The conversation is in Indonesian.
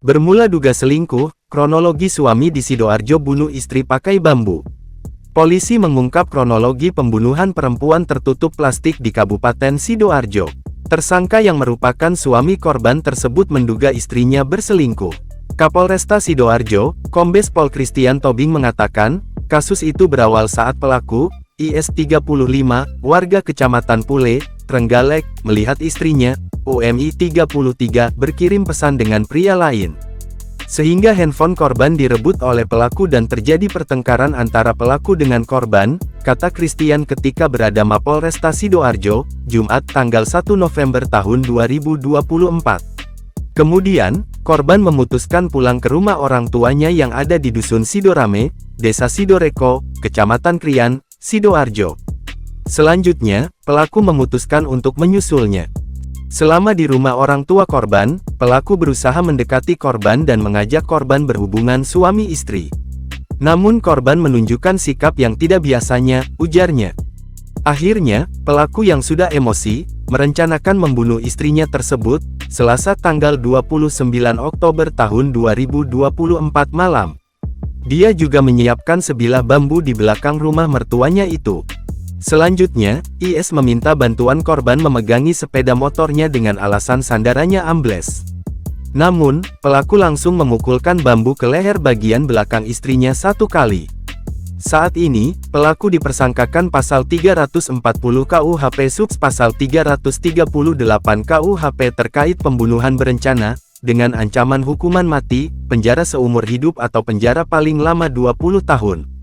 Bermula duga selingkuh, kronologi suami di Sidoarjo bunuh istri pakai bambu. Polisi mengungkap kronologi pembunuhan perempuan tertutup plastik di Kabupaten Sidoarjo. Tersangka yang merupakan suami korban tersebut menduga istrinya berselingkuh. Kapolresta Sidoarjo, Kombes Pol Christian Tobing mengatakan, kasus itu berawal saat pelaku, IS 35, warga Kecamatan Pule, Trenggalek, melihat istrinya, UMI 33, berkirim pesan dengan pria lain. Sehingga handphone korban direbut oleh pelaku dan terjadi pertengkaran antara pelaku dengan korban, kata Christian ketika berada Mapolresta Sidoarjo, Jumat tanggal 1 November tahun 2024. Kemudian, korban memutuskan pulang ke rumah orang tuanya yang ada di Dusun Sidorame, Desa Sidoreko, Kecamatan Krian, Sidoarjo. Selanjutnya, pelaku memutuskan untuk menyusulnya. Selama di rumah orang tua korban, pelaku berusaha mendekati korban dan mengajak korban berhubungan suami istri. Namun korban menunjukkan sikap yang tidak biasanya, ujarnya. Akhirnya, pelaku yang sudah emosi, merencanakan membunuh istrinya tersebut, Selasa tanggal 29 Oktober tahun 2024 malam. Dia juga menyiapkan sebilah bambu di belakang rumah mertuanya itu. Selanjutnya, IS meminta bantuan korban memegangi sepeda motornya dengan alasan sandarannya ambles. Namun, pelaku langsung memukulkan bambu ke leher bagian belakang istrinya 1 kali. Saat ini, pelaku dipersangkakan pasal 340 KUHP subs pasal 338 KUHP terkait pembunuhan berencana, dengan ancaman hukuman mati, penjara seumur hidup atau penjara paling lama 20 tahun.